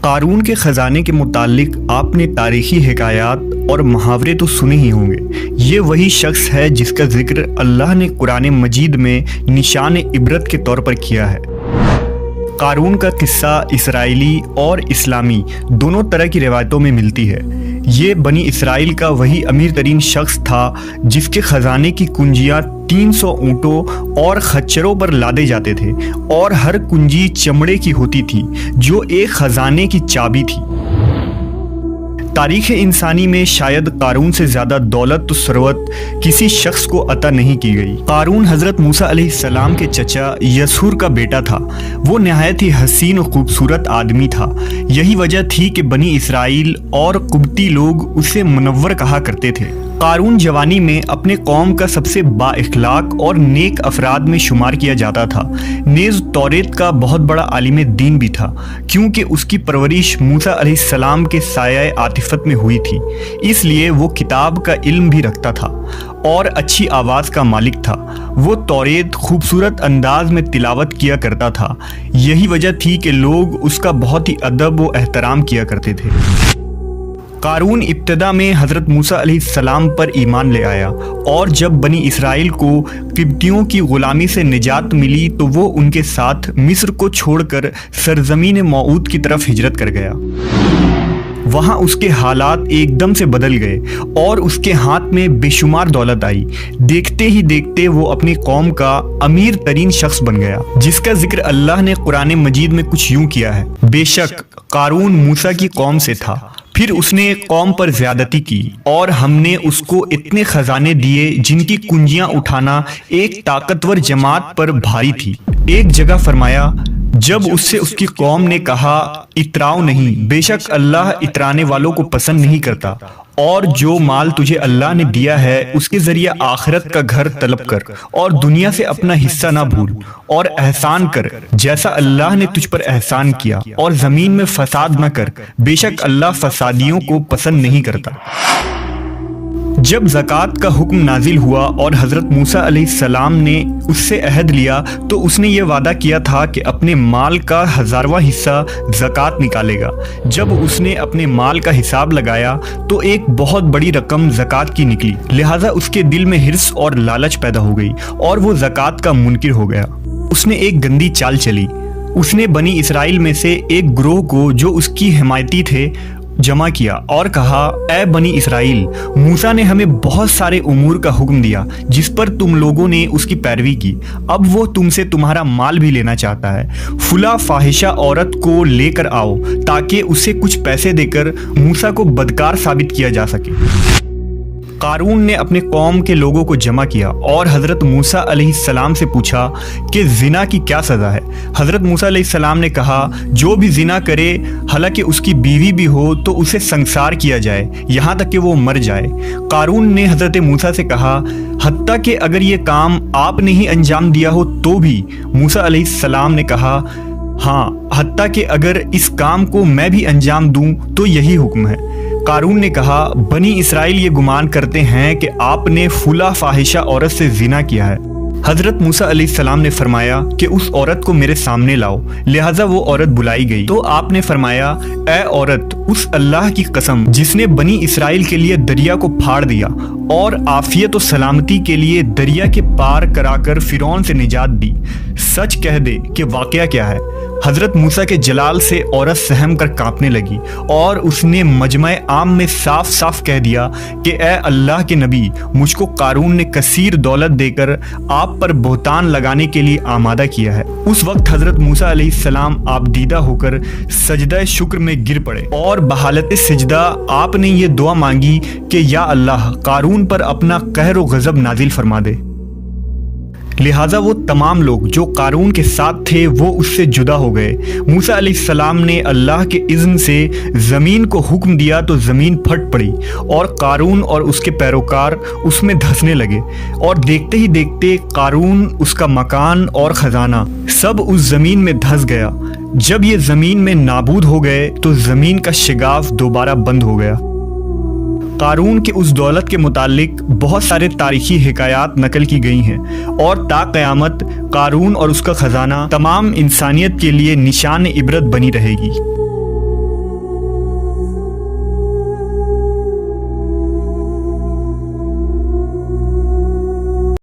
قارون کے خزانے کے متعلق آپ نے تاریخی حکایات اور محاورے تو سنے ہی ہوں گے۔ یہ وہی شخص ہے جس کا ذکر اللہ نے قرآن مجید میں نشان عبرت کے طور پر کیا ہے۔ قارون کا قصہ اسرائیلی اور اسلامی دونوں طرح کی روایتوں میں ملتی ہے۔ یہ بنی اسرائیل کا وہی امیر ترین شخص تھا جس کے خزانے کی کنجیاں 300 اونٹوں اور خچروں پر لادے جاتے تھے، اور ہر کنجی چمڑے کی ہوتی تھی جو ایک خزانے کی چابی تھی۔ تاریخ انسانی میں شاید قارون سے زیادہ دولت و ثروت کسی شخص کو عطا نہیں کی گئی۔ قارون حضرت موسیٰ علیہ السلام کے چچا یسور کا بیٹا تھا۔ وہ نہایت ہی حسین و خوبصورت آدمی تھا۔ یہی وجہ تھی کہ بنی اسرائیل اور قبطی لوگ اسے منور کہا کرتے تھے۔ قارون جوانی میں اپنے قوم کا سب سے با اخلاق اور نیک افراد میں شمار کیا جاتا تھا، نیز توریت کا بہت بڑا عالم دین بھی تھا، کیونکہ اس کی پرورش موسیٰ علیہ السلام کے سایہ عاطفت میں ہوئی تھی، اس لیے وہ کتاب کا علم بھی رکھتا تھا اور اچھی آواز کا مالک تھا۔ وہ توریت خوبصورت انداز میں تلاوت کیا کرتا تھا، یہی وجہ تھی کہ لوگ اس کا بہت ہی ادب و احترام کیا کرتے تھے۔ قارون ابتدا میں حضرت موسیٰ علیہ السلام پر ایمان لے آیا، اور جب بنی اسرائیل کو قبطیوں کی غلامی سے نجات ملی تو وہ ان کے ساتھ مصر کو چھوڑ کر سرزمین موعود کی طرف ہجرت کر گیا۔ وہاں اس کے حالات ایک دم سے بدل گئے اور اس کے ہاتھ میں بے شمار دولت آئی۔ دیکھتے ہی دیکھتے وہ اپنی قوم کا امیر ترین شخص بن گیا، جس کا ذکر اللہ نے قرآن مجید میں کچھ یوں کیا ہے: بے شک قارون موسیٰ کی قوم سے تھا، پھر اس نے قوم پر زیادتی کی، اور ہم نے اس کو اتنے خزانے دیے جن کی کنجیاں اٹھانا ایک طاقتور جماعت پر بھاری تھی۔ ایک جگہ فرمایا، جب اس سے اس کی قوم نے کہا اتراؤ نہیں، بے شک اللہ اترانے والوں کو پسند نہیں کرتا، اور جو مال تجھے اللہ نے دیا ہے اس کے ذریعے آخرت کا گھر طلب کر، اور دنیا سے اپنا حصہ نہ بھول، اور احسان کر جیسا اللہ نے تجھ پر احسان کیا، اور زمین میں فساد نہ کر، بے شک اللہ فسادیوں کو پسند نہیں کرتا۔ جب زکوٰۃ کا حکم نازل ہوا اور حضرت موسیٰ علیہ السلام نے اس سے عہد لیا تو اس نے یہ وعدہ کیا تھا کہ اپنے مال کا 1000واں حصہ زکوٰۃ نکالے گا۔ جب اس نے اپنے مال کا حساب لگایا تو ایک بہت بڑی رقم زکوٰۃ کی نکلی، لہٰذا اس کے دل میں حرص اور لالچ پیدا ہو گئی اور وہ زکوٰۃ کا منکر ہو گیا۔ اس نے ایک گندی چال چلی۔ اس نے بنی اسرائیل میں سے ایک گروہ کو جو اس کی حمایتی تھے جمع کیا اور کہا، اے بنی اسرائیل، موسیٰ نے ہمیں بہت سارے امور کا حکم دیا جس پر تم لوگوں نے اس کی پیروی کی، اب وہ تم سے تمہارا مال بھی لینا چاہتا ہے۔ فلاں فاحشہ عورت کو لے کر آؤ تاکہ اسے کچھ پیسے دے کر موسیٰ کو بدکار ثابت کیا جا سکے۔ قارون نے اپنے قوم کے لوگوں کو جمع کیا اور حضرت موسیٰ علیہ السلام سے پوچھا کہ زنا کی کیا سزا ہے؟ حضرت موسیٰ علیہ السلام نے کہا، جو بھی زنا کرے حالانکہ اس کی بیوی بھی ہو تو اسے سنسار کیا جائے یہاں تک کہ وہ مر جائے۔ قارون نے حضرت موسیٰ سے کہا، حتیٰ کہ اگر یہ کام آپ نے ہی انجام دیا ہو تو بھی؟ موسیٰ علیہ السلام نے کہا، ہاں، حتیٰ کہ اگر اس کام کو میں بھی انجام دوں تو یہی حکم ہے۔ قارون نے کہا، بنی اسرائیل یہ گمان کرتے ہیں کہ آپ نے فلاں فاحشہ عورت سے زنا کیا ہے۔ حضرت موسیٰ علیہ السلام نے فرمایا کہ اس عورت کو میرے سامنے لاؤ، لہٰذا وہ عورت بلائی گئی تو آپ نے فرمایا، اے عورت، اس اللہ کی قسم جس نے بنی اسرائیل کے لیے دریا کو پھاڑ دیا اور عافیت و سلامتی کے لیے دریا کے پار کرا کر فرعون سے نجات دی، سچ کہہ دے کہ واقعہ کیا ہے۔ حضرت موسیٰ کے جلال سے عورت سہم کر کانپنے لگی اور اس نے مجمع عام میں صاف صاف کہہ دیا کہ اے اللہ کے نبی، مجھ کو قارون نے کثیر دولت دے کر آپ پر بہتان لگانے کے لیے آمادہ کیا ہے۔ اس وقت حضرت موسیٰ علیہ السلام آپ دیدہ ہو کر سجدہ شکر میں گر پڑے اور بحالت سجدہ آپ نے یہ دعا مانگی کہ یا اللہ، قارون پر اپنا قہر و غضب نازل فرما دے۔ لہٰذا وہ تمام لوگ جو قارون کے ساتھ تھے وہ اس سے جدا ہو گئے۔ موسیٰ علیہ السلام نے اللہ کے اذن سے زمین کو حکم دیا تو زمین پھٹ پڑی اور قارون اور اس کے پیروکار اس میں دھسنے لگے، اور دیکھتے ہی دیکھتے قارون، اس کا مکان اور خزانہ سب اس زمین میں دھس گیا۔ جب یہ زمین میں نابود ہو گئے تو زمین کا شگاف دوبارہ بند ہو گیا۔ قارون کے اس دولت کے متعلق بہت سارے تاریخی حکایات نقل کی گئی ہیں، اور تا قیامت قارون اور اس کا خزانہ تمام انسانیت کے لیے نشان عبرت بنی رہے گی۔